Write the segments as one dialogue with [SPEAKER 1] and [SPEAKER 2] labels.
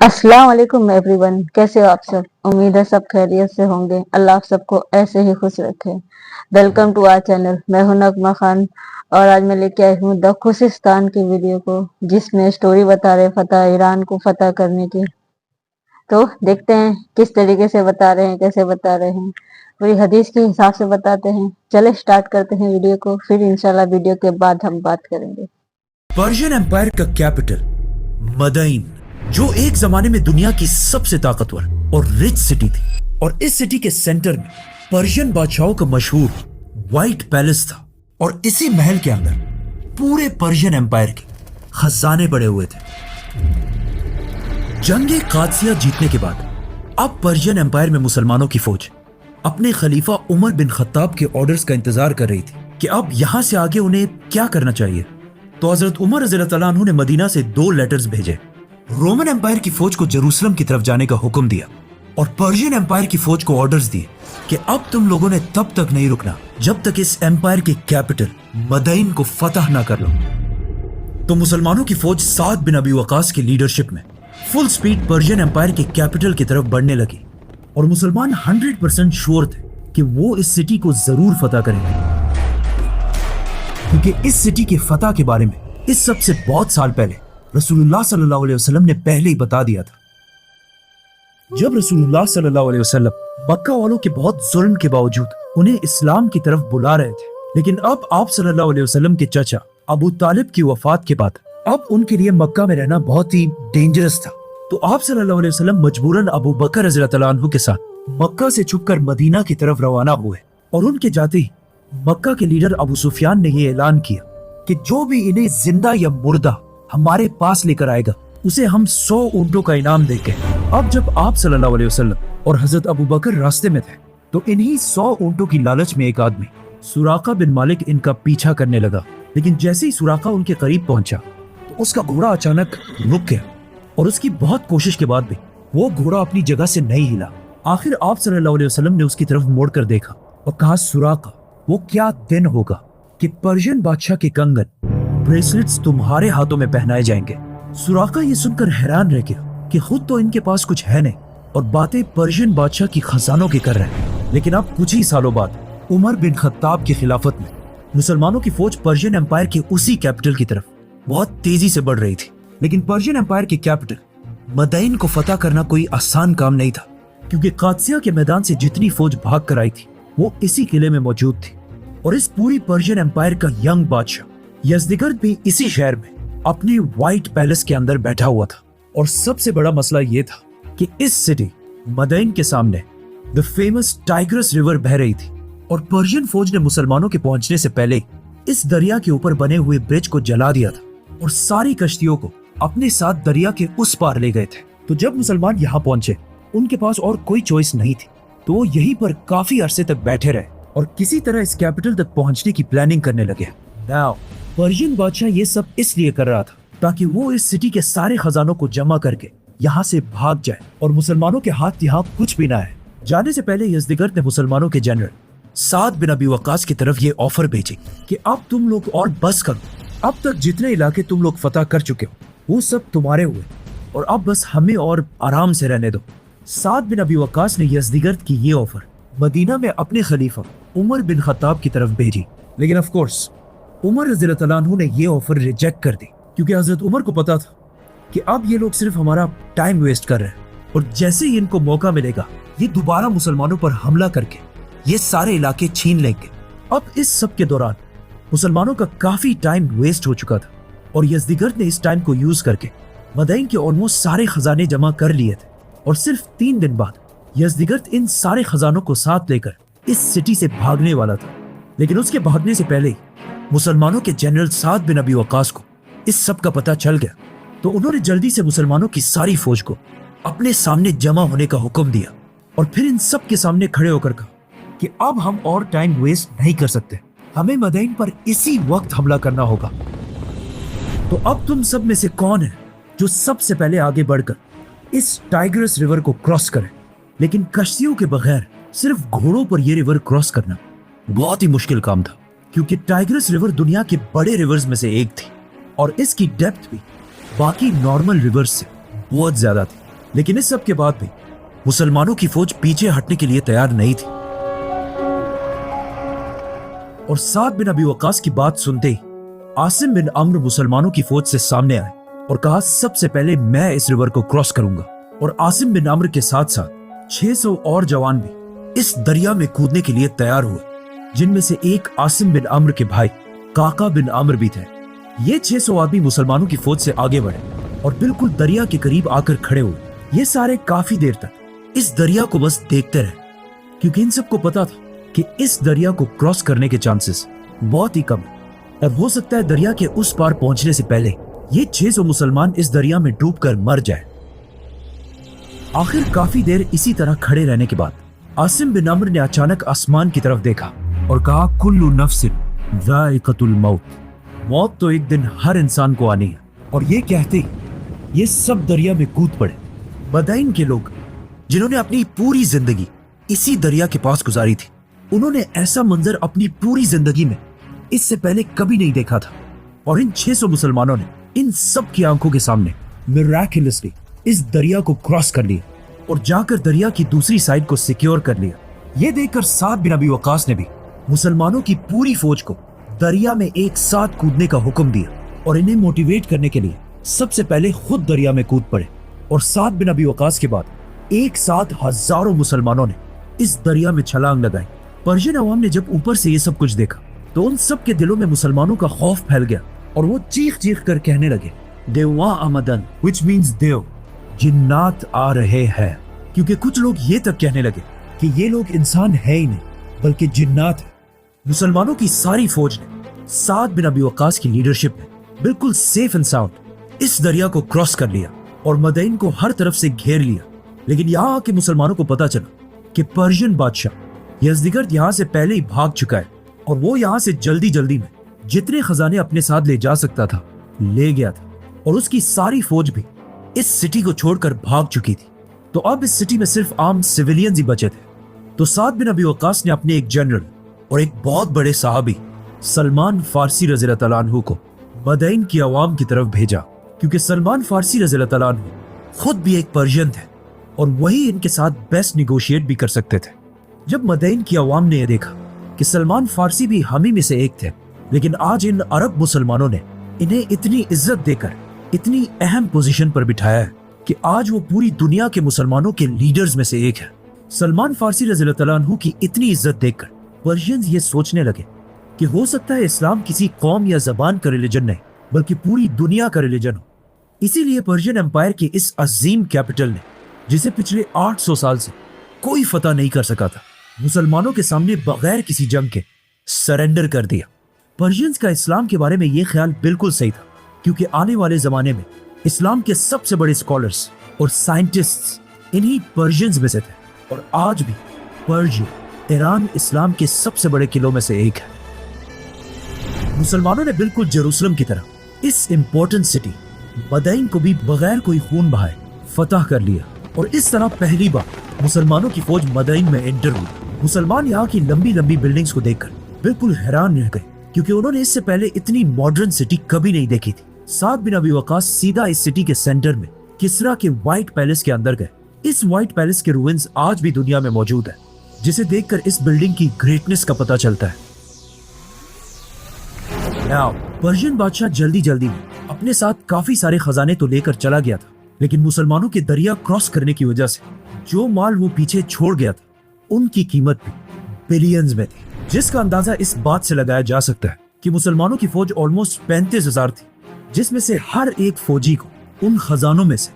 [SPEAKER 1] अस्सलाम वालेकुम एवरीवन, कैसे हो आप सब। उम्मीद है सब खैरियत से होंगे। अल्लाह आप सबको ऐसे ही खुश रखे। Welcome to our channel. मैं हूं नगमा खान और आज मैं लेके आई हूँ द खुशिस्तान की वीडियो को, जिसमें स्टोरी बता रहे फतह ईरान को फतह करने की। तो देखते हैं किस तरीके से बता रहे हैं, कैसे बता रहे हैं। पूरी हदीस के हिसाब से बताते हैं। चले स्टार्ट करते हैं वीडियो को, फिर इंशाल्लाह वीडियो के बाद हम बात करेंगे।
[SPEAKER 2] पर्शियन एम्पायर का कैपिटल मदइन, जो एक जमाने में दुनिया की सबसे ताकतवर और रिच सिटी थी, और इस सिटी के सेंटर में पर्शियन बादशाहों का मशहूर व्हाइट पैलेस था। और इसी महल के अंदर पूरे पर्शियन एम्पायर के खजाने पड़े हुए थे। जंगे कादसिया जीतने के बाद अब पर्शियन एम्पायर में मुसलमानों की फौज अपने खलीफा उमर बिन खत्ताब के ऑर्डर्स का इंतजार कर रही थी कि अब यहां से आगे उन्हें क्या करना चाहिए। तो हजरत उमर रज़ियल्लाहु अन्हु ने मदीना से 2 लेटर्स भेजे। रोमन एम्पायर की फौज को जेरूसलम की तरफ जाने का हुक्म दिया और पर्शियन एम्पायर की फौज को ऑर्डर्स दिए कि अब तुम लोगों ने तब तक नहीं रुकना जब तक इस एम्पायर के कैपिटल मदईन को फतह ना कर लो। तो मुसलमानों की फौज साद बिन अबी वकास की लीडरशिप में फुल स्पीड पर्शियन एम्पायर के कैपिटल की तरफ बढ़ने लगी। और मुसलमान 100% श्योर थे कि वो इस सिटी को जरूर फतह करेंगे, क्योंकि इस सिटी के फतह के बारे में इस सब से बहुत साल पहले रसूलुल्लाह सल्लल्लाहु अलैहि वसल्लम ने पहले ही बता दिया था। जब रसूलुल्लाह सल्लल्लाहु अलैहि वसल्लम मक्का वालों के बहुत जुल्म के बावजूद उन्हें इस्लाम की तरफ बुला रहे थे, लेकिन अब आप सल्लल्लाहु अलैहि वसल्लम के चचा अबू तालिब की वफात के बाद अब उनके लिए मक्का में रहना बहुत ही डेंजरस था। तो आप सल्लल्लाहु अलैहि वसल्लम मजबूरन अबू बकर रज़ियल्लाहु अन्हु के साथ मक्का से छुपकर मदीना की तरफ रवाना हुए। और उनके जाते ही मक्का के लीडर अबू सुफियान ने यह ऐलान किया कि जो भी इन्हें जिंदा या मुर्दा हमारे पास लेकर आएगा उसे हम 100 ऊंटों का इनाम देंगे। अब जब आप सल्लल्लाहु अलैहि वसल्लम और हजरत अबू बकर रास्ते में थे तो इन्हीं 100 ऊंटों की लालच में एक आदमी सुराका बिन मालिक इनका पीछा करने लगा। लेकिन जैसे ही सुराका उनके करीब पहुंचा तो उसका घोड़ा अचानक रुक गया और उसकी बहुत कोशिश के बाद भी वो घोड़ा अपनी जगह से नहीं हिला। आखिर आप सल्लल्लाहु अलैहि वसल्लम ने उसकी तरफ मुड़कर देखा और कहा, सुराका, वो क्या दिन होगा कि पर्शियन बादशाह के कंगन ब्रेसलेट्स तुम्हारे हाथों में पहनाए जाएंगे। सुराका ये सुनकर हैरान रह गया कि खुद तो इनके पास कुछ है नहीं और बातें पर्शियन बादशाह की खजानों की कर रहे हैं। लेकिन अब कुछ ही सालों बाद उमर बिन खत्ताब की खिलाफत में मुसलमानों की फौज पर्शियन एम्पायर के उसी कैपिटल की तरफ बहुत तेजी से बढ़ रही थी। लेकिन पर्शियन एम्पायर के कैपिटल मदईन को फतह करना कोई आसान काम नहीं था, क्योंकि कादसिया के मैदान से जितनी फौज भाग कर आई थी वो इसी किले में मौजूद थी। और इस पूरी पर्शियन एम्पायर का यंग बादशाह यज़दिगर्द भी इसी शहर में अपने व्हाइट पैलेस के अंदर बैठा हुआ था। और सबसे बड़ा मसला ये था कि इस सिटी मदईन के सामने द फेमस टाइग्रस रिवर बह रही थी और पर्शियन फौज ने मुसलमानों के पहुंचने से पहले इस दरिया के ऊपर बने हुए ब्रिज को जला दिया था और सारी कश्तियों को अपने साथ दरिया के उस पार ले गए थे। तो जब मुसलमान यहाँ पहुंचे उनके पास और कोई चॉइस नहीं थी, तो वो यहीं पर काफी अरसे तक बैठे रहे और किसी तरह इस कैपिटल तक पहुंचने की प्लानिंग करने लगे। नाउ पर्शियन बादशाह ये सब इसलिए कर रहा था ताकि वो इस सिटी के सारे खजानों को जमा करके यहाँ से भाग जाए और मुसलमानों के हाथ यहाँ कुछ भी ना है। जाने से पहले यज़दिगर्द ने मुसलमानों के जनरल साद बिन अबी वकास की तरफ ये ऑफर भेजी कि अब तुम लोग और बस करो, अब तक जितने इलाके तुम लोग फतह कर चुके हो वो सब तुम्हारे हुए और अब बस हमें और आराम से रहने दो। साद बिन अबी वकास ने यज़दिगर्द की ये ऑफर मदीना में अपने खलीफा उमर बिन खत्ताब की तरफ भेजी। लेकिन ऑफ कोर्स उमर रज़ियल्लाहु अन्हु ने ये ऑफर रिजेक्ट कर दी, क्योंकि हजरत उमर को पता था कि अब ये लोग सिर्फ हमारा टाइम वेस्ट कर रहे हैं और जैसे ही इनको मौका मिलेगा ये दोबारा मुसलमानों पर हमला करके ये सारे इलाके छीन लेंगे। अब इस सब के दौरान मुसलमानों का काफी टाइम वेस्ट हो चुका था और यज़दिगर्द ने इस टाइम को यूज करके मदईन के ऑलमोस्ट सारे खजाने जमा कर लिए थे। और सिर्फ 3 दिन बाद यज़दिगर्द इन सारे खजानों को साथ लेकर इस सिटी से भागने वाला था। लेकिन उसके भागने से पहले ही मुसलमानों के जनरल साद बिन अबी वकास को इस सब का पता चल गया, तो उन्होंने जल्दी से मुसलमानों की सारी फौज को अपने सामने जमा होने का हुक्म दिया और फिर इन सब के सामने खड़े होकर कहा कि अब हम और टाइम वेस्ट नहीं कर सकते, हमें मदईन पर इसी वक्त हमला करना होगा। तो अब तुम सब में से कौन है जो सबसे पहले आगे बढ़कर इस टाइग्रस रिवर को क्रॉस करे। लेकिन कश्तियों के बगैर सिर्फ घोड़ों पर यह रिवर क्रॉस करना बहुत ही मुश्किल काम था, क्योंकि टाइग्रस रिवर दुनिया के बड़े रिवर्स में से एक थी और इसकी डेप्थ भी बाकी नॉर्मल रिवर्स से बहुत ज्यादा थी। लेकिन इस सब के बाद भी मुसलमानों की फौज पीछे हटने के लिए तैयार नहीं थी। और साद बिन अबी वक्कास की बात सुनते ही आसिम बिन अम्र मुसलमानों की फौज से सामने आए और कहा, सबसे पहले मैं इस रिवर को क्रॉस करूंगा। और आसिम बिन अम्र के साथ साथ 600 और जवान भी इस दरिया में कूदने के लिए तैयार हुए, जिनमें से एक आसिम बिन अम्र के भाई काका बिन अम्र भी थे। ये 600 आदमी मुसलमानों की फौज से आगे बढ़े और बिल्कुल दरिया के करीब आकर खड़े हुए। ये सारे काफी देर तक इस दरिया को बस देखते रहे, क्योंकि इन सबको पता था कि इस दरिया को क्रॉस करने के चांसेस बहुत ही कम है और हो सकता है दरिया के उस पार पहुंचने से पहले ये 600 मुसलमान इस दरिया में डूबकर मर जाए। आखिर काफी देर इसी तरह खड़े रहने के बाद आसिम बिन अम्र ने अचानक आसमान की तरफ देखा और कहा, कुल्लु नफ्सिन ज़ाइक़तुल मौत, मौत तो एक दिन हर इंसान को आनी है। और ये कहते ही ये सब दरिया में कूद पड़े। बदाइन के लोग जिन्होंने अपनी पूरी जिंदगी इसी दरिया के पास गुजारी थी, उन्होंने ऐसा मंजर अपनी पूरी जिंदगी में इससे पहले कभी नहीं देखा था। और इन 600 मुसलमानों ने इन सब की आंखों के सामने मिराकुलसली इस दरिया को क्रॉस कर लिया और जाकर दरिया की दूसरी साइड को सिक्योर कर लिया। ये देखकर साद बिन अबी वक्कास ने भी मुसलमानों की पूरी फौज को दरिया में एक साथ कूदने का हुक्म दिया और इन्हें मोटिवेट करने के लिए सबसे पहले खुद दरिया में कूद पड़े। और साद बिन अबी वक्कास के बाद एक साथ हजारों मुसलमानों ने इस दरिया में छलांग लगाई। पर्शियन अवाम ने जब ऊपर से ये सब कुछ देखा तो उन सब के दिलों में मुसलमानों का खौफ फैल गया और वो चीख चीख कर कहने लगे, देवा आमदन, which means देव, जिन्नात आ रहे हैं। क्योंकि कुछ लोग ये तक कहने लगे कि ये लोग इंसान है ही नहीं बल्कि जिन्नात है। मुसलमानों की सारी फौज ने साद बिन अबी वक्कास की लीडरशिप में बिल्कुल सेफ एंड साउंड इस दरिया को क्रॉस कर लिया और मदईन को हर तरफ से घेर लिया। लेकिन यहाँ आके मुसलमानों को पता चला कि पर्शियन बादशाह यज़दिगर्द यहाँ से पहले ही भाग चुका है और वो यहाँ से जल्दी जल्दी में जितने खजाने अपने साथ ले जा सकता था ले गया था और उसकी सारी फौज भी इस सिटी को छोड़कर भाग चुकी थी। तो अब इस सिटी में सिर्फ आम सिविलियंस ही बचे थे। तो साद बिन अबी वक्कास ने अपने एक जनरल और एक बहुत बड़े साहबी सलमान फारसी रज़ियल्लाहु तआला अन्हु को मदईन की आवाम की तरफ भेजा, क्योंकि सलमान फारसी रज़ियल्लाहु तआला अन्हु खुद भी एक पर्शियन थे और वही इनके साथ बेस्ट निगोशिएट भी कर सकते थे। जब मदईन की आवाम ने यह देखा कि सलमान फारसी भी हम ही में से एक थे, लेकिन आज इन अरब मुसलमानों ने इन्हें इतनी इज्जत देकर इतनी अहम पोजीशन पर बिठाया है कि आज वो पूरी दुनिया के मुसलमानों के लीडर्स में से एक है। सलमान फारसी रज़ियल्लाहु तआला अन्हु की इतनी इज्जत देखकर पर्शियंस ये सोचने लगे कि हो सकता है इस्लाम किसी कौम या जबान का रिलीजन नहीं बल्कि पूरी दुनिया का रिलीजन हो। इसीलिए पर्शियन एम्पायर के इस अजीम कैपिटल ने, जिसे पिछले 800 साल से कोई फतह नहीं कर सका था, मुसलमानों के सामने बगैर किसी जंग के सरेंडर कर दिया। पर्शियंस का इस्लाम के बारे में यह ख्याल बिल्कुल सही था, क्योंकि आने वाले जमाने में इस्लाम के सबसे बड़े स्कॉलर्स और साइंटिस्ट्स इन्हीं पर्शियंस में से थे। और आज भी पर्शिया, ईरान इस्लाम के सबसे बड़े किलों में से एक है। मुसलमानों ने बिल्कुल जेरूसलम की तरह इस इंपॉर्टेंट सिटी मदईन को भी बगैर कोई खून बहाए फतह कर लिया और इस तरह पहली बार मुसलमानों की फौज मदईन में एंटर हुई। मुसलमान यहाँ की लंबी लंबी बिल्डिंग्स को देखकर बिल्कुल हैरान रह गए, क्योंकि उन्होंने इससे पहले इतनी मॉडर्न सिटी कभी नहीं देखी थी। साद बिन अबी वक्कास सीधा इस सिटी के सेंटर में किसरा के व्हाइट पैलेस के अंदर गए। इस व्हाइट पैलेस के रूइंस आज भी दुनिया में मौजूद है, जिसे देखकर इस बिल्डिंग की ग्रेटनेस का पता चलता है। पर्शियन बादशाह जल्दी जल्दी में अपने साथ काफी सारे खजाने तो लेकर चला गया था, लेकिन मुसलमानों के दरिया क्रॉस करने की वजह से जो माल वो पीछे छोड़ गया था उनकी कीमत भी बिलियंस में थी, जिसका अंदाजा इस बात से लगाया जा सकता है कि मुसलमानों की फौज ऑलमोस्ट 35,000 थी, जिसमें से हर एक फौजी को उन खजानों में से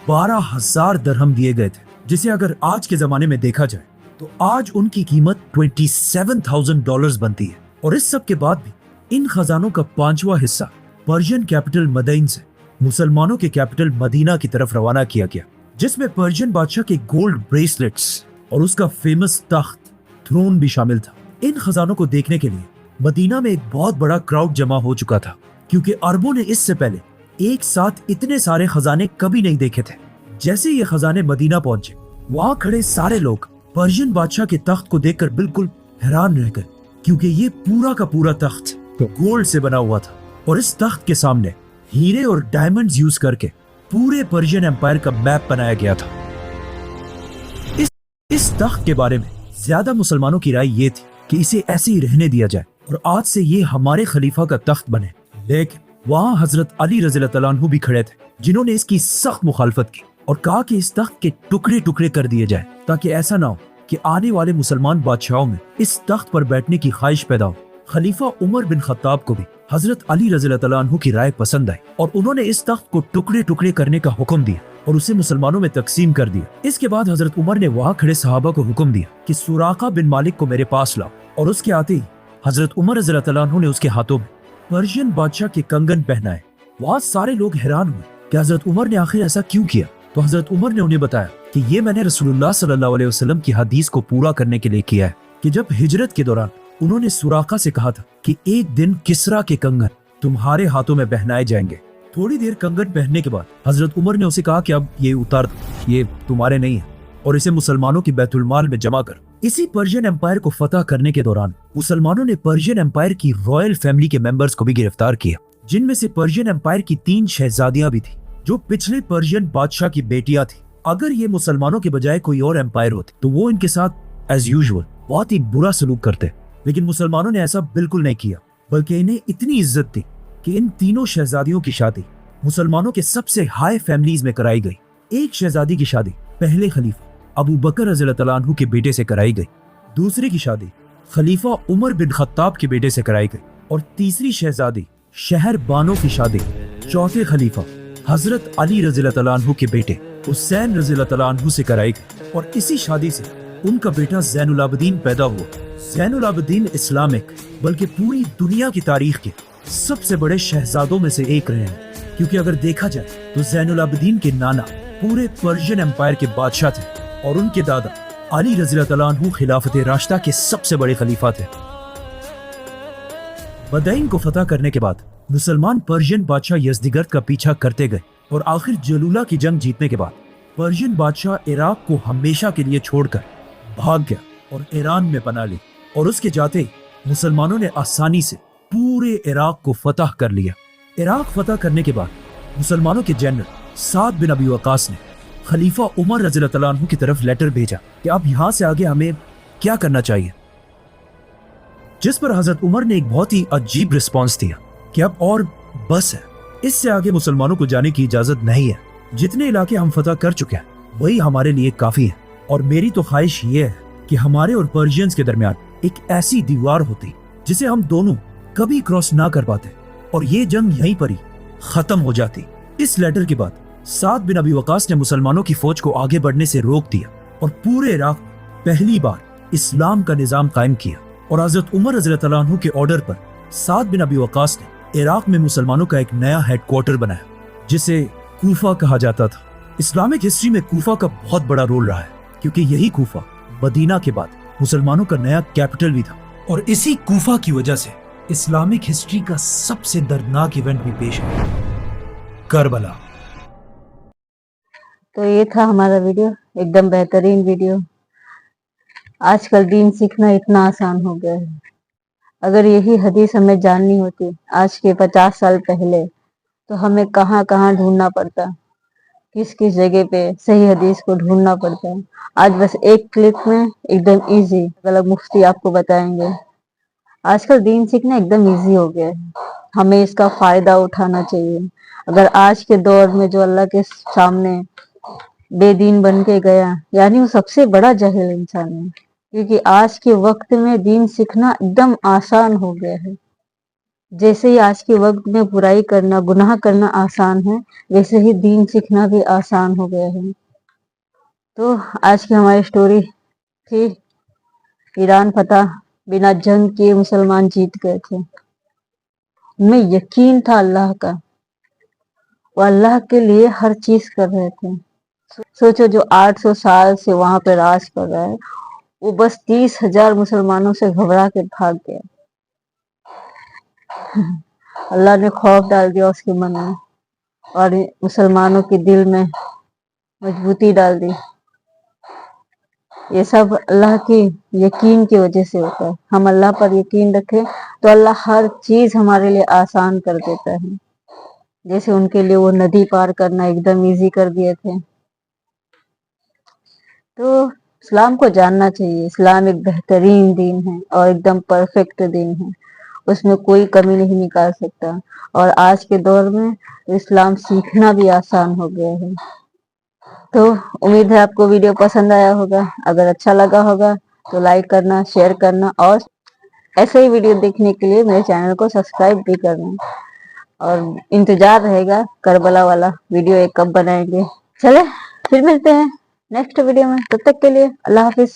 [SPEAKER 2] 12,000 दरहम दिए गए थे, जिसे अगर आज के जमाने में देखा जाए तो आज उनकी कीमत $27,000 बनती है। और इस सब के बाद भी इन खजानों का 5वां हिस्सा पर्शियन कैपिटल मदईन से मुसलमानों के कैपिटल मदीना की तरफ रवाना किया गया, जिसमें पर्शियन बादशाह के गोल्ड ब्रेसलेट्स और उसका फेमस तख्त थ्रोन भी शामिल था। इन खजानों को देखने के लिए मदीना में एक बहुत बड़ा क्राउड जमा हो चुका था, क्योंकि अरबों ने इससे पहले एक साथ इतने सारे खजाने कभी नहीं देखे थे। जैसे ये खजाने मदीना पहुंचे, वहां खड़े सारे लोग पर्शियन बादशाह के तख्त को देखकर बिल्कुल हैरान रह गए, क्योंकि ये पूरा का पूरा तख्त गोल्ड से बना हुआ था और इस तख्त के सामने हीरे और डायमंड्स यूज करके पूरे पर्शियन एम्पायर का मैप बनाया गया था। इस तख्त के बारे में ज्यादा मुसलमानों की राय ये थी कि इसे ऐसे ही रहने दिया जाए और आज से ये हमारे खलीफा का तख्त बने। लेकिन वहाँ हजरत अली रज़ियल्लाहु अन्हु भी खड़े थे, जिन्होंने इसकी सख्त मुखालफत की और कहा कि इस तख्त के टुकड़े टुकड़े कर दिए जाए, ताकि ऐसा ना हो कि आने वाले मुसलमान बादशाहों में इस तख्त पर बैठने की ख्वाहिश पैदा हो। खलीफा उमर बिन खत्ताब को भी हजरत अली रज़ियल्लाहु अन्हु की राय पसंद आई और उन्होंने इस तख्त को टुकड़े टुकड़े करने का हुक्म दिया और उसे मुसलमानों में तकसीम कर दिया। इसके बाद हजरत उमर ने वहाँ खड़े सहाबा को हुक्म दिया कि सुराका बिन मालिक को मेरे पास लाओ, और उसके आते ही हजरत उमर रज़ियल्लाहु अन्हु ने उसके हाथों में पर्शियन बादशाह के कंगन पहनाए। वहाँ सारे लोग हैरान हुए कि हजरत उमर ने आखिर ऐसा क्यों किया। तो हजरत उमर ने उन्हें बताया कि ये मैंने रसूलुल्लाह सल्लल्लाहु अलैहि वसल्लम की हदीस को पूरा करने के लिए किया है कि जब हिजरत के दौरान उन्होंने सुराका से कहा था कि एक दिन किसरा के कंगन तुम्हारे हाथों में पहनाए जाएंगे। थोड़ी देर कंगन पहनने के बाद हजरत उमर ने उसे कहा कि अब ये उतार दो, ये तुम्हारे नहीं है, और इसे मुसलमानों की बैतुल माल में जमा कर। इसी पर्शियन एम्पायर को फतह करने के दौरान मुसलमानों ने पर्शियन एम्पायर की रॉयल फैमिली के मेंबर्स को भी गिरफ्तार किया, जिनमें से पर्शियन एम्पायर की 3 शहजादियां भी थी जो पिछले पर्शियन बादशाह की बेटियां थी। अगर ये मुसलमानों के बजाय कोई और एम्पायर होते तो वो इनके साथ एज यूजुअल बहुत ही बुरा सलूक करते, लेकिन मुसलमानों ने ऐसा बिल्कुल नहीं किया, बल्कि इन्हें इतनी इज्जत थी कि इन तीनों शहजादियों की शादी मुसलमानों के सबसे हाई फैमिलीज में कराई गई। एक शहजादी की शादी पहले खलीफा अबू बकर रज़ियल्लाहु अन्हु के बेटे से कराई गई, दूसरे की शादी खलीफा उमर बिन खत्ताब के बेटे से कराई गई, और तीसरी शहजादी शहर बानो की शादी चौथे खलीफा हजरत अली रज़ियल्लाहु अन्हु के बेटे हुसैन रज़ियल्लाहु अन्हु से कराई गई। और इसी शादी से उनका बेटा ज़ैनुल आबिदीन पैदा हुआ। ज़ैनुल आबिदीन इस्लामिक बल्कि पूरी दुनिया की तारीख के सबसे बड़े शहजादों में से एक रहे हैं, क्योंकि अगर देखा जाए तो ज़ैनुल आबिदीन के नाना पूरे पर्शियन एम्पायर के बादशाह थे और उनके दादा अली रज़ियल्लाहु अन्हु खिलाफत राशिदा के सबसे बड़े खलीफा थे। बदाइन को फतह करने के बाद मुसलमान पर्शियन बादशाह यज़दिगर्द का पीछा करते गए और आखिर जलूला की जंग जीतने के बाद पर्शियन बादशाह इराक को हमेशा के लिए छोड़कर भाग गया और ईरान में पनाह ली, और उसके जाते ही मुसलमानों ने आसानी से पूरे इराक को फतह कर लिया। इराक फतह करने के बाद मुसलमानों के जनरल साद बिन अबी वकास ने खलीफा उमर रज़ियल्लाहु अन्हु की तरफ लेटर भेजा कि अब यहाँ से आगे हमें क्या करना चाहिए, जिस पर हजरत उमर ने एक बहुत ही अजीब रिस्पॉन्स दिया कि अब और बस है, इससे आगे मुसलमानों को जाने की इजाजत नहीं है। जितने इलाके हम फतह कर चुके हैं वही हमारे लिए काफी है, और मेरी तो ख्वाहिश ये है कि हमारे और पर्शियंस के दरमियान एक ऐसी दीवार होती जिसे हम दोनों कभी क्रॉस ना कर पाते और ये जंग यहीं पर ही खत्म हो जाती। इस लेटर के बाद साद बिन अबी वकास ने मुसलमानों की फौज को आगे बढ़ने से रोक दिया और पूरे इराक में पहली बार इस्लाम का निजाम कायम किया। और हजरत उमर रज़ियल्लाहु अन्हु के ऑर्डर पर साद बिन अबी वकास ने इराक में मुसलमानों का एक नया हेडक्वार्टर बनाया, जिसे कूफा कहा जाता था। इस्लामिक हिस्ट्री में कूफा का बहुत बड़ा रोल रहा है, क्योंकि यही कूफा मदीना के बाद मुसलमानों का नया कैपिटल भी था, और इसी कूफा की वजह से इस्लामिक हिस्ट्री का सबसे दर्दनाक इवेंट भी पेश है, करबला।
[SPEAKER 1] तो ये था हमारा वीडियो, एकदम बेहतरीन वीडियो। आजकल दीन सीखना इतना आसान हो गया है। अगर यही हदीस हमें जाननी होती आज के 50 साल पहले, तो हमें कहाँ कहाँ ढूंढना पड़ता, किस किस जगह पे सही हदीस को ढूंढना पड़ता है। आज बस एक क्लिक में एकदम इजी अलग मुफ्ती आपको बताएंगे। आजकल दीन सीखना एकदम इजी हो गया है, हमें इसका फायदा उठाना चाहिए। अगर आज के दौर में जो अल्लाह के सामने बेदीन बन के गया, यानी वो सबसे बड़ा जाहिल इंसान है, क्योंकि आज के वक्त में दीन सीखना एकदम आसान हो गया है। जैसे ही आज के वक्त में बुराई करना, गुनाह करना आसान है, वैसे ही दीन सीखना भी आसान हो गया है। तो आज की हमारी स्टोरी थी ईरान फतह, बिना जंग किए मुसलमान जीत गए थे। उनमें यकीन था अल्लाह का, वो अल्लाह के लिए हर चीज कर रहे थे। सोचो, जो 800 साल से वहां पे राज कर रहा है, वो बस 30,000 मुसलमानों से घबरा के भाग गया। अल्लाह ने खौफ डाल दिया उसके मन में और मुसलमानों के दिल में मजबूती डाल दी। ये सब अल्लाह की यकीन की वजह से होता है। हम अल्लाह पर यकीन रखें तो अल्लाह हर चीज हमारे लिए आसान कर देता है। जैसे उनके लिए वो नदी पार करना एकदम इजी कर दिए थे। तो इस्लाम को जानना चाहिए। इस्लाम एक बेहतरीन दीन है और एकदम परफेक्ट दीन है, उसमें कोई कमी नहीं निकाल सकता। और आज के दौर में इस्लाम सीखना भी आसान हो गया है। तो उम्मीद है आपको वीडियो पसंद आया होगा। अगर अच्छा लगा होगा तो लाइक करना, शेयर करना और ऐसे ही वीडियो देखने के लिए मेरे चैनल को सब्सक्राइब भी करना। और इंतजार रहेगा करबला वाला वीडियो एक कब बनाएंगे। चले फिर मिलते हैं नेक्स्ट वीडियो में, तब तक के लिए अल्लाह हाफिज।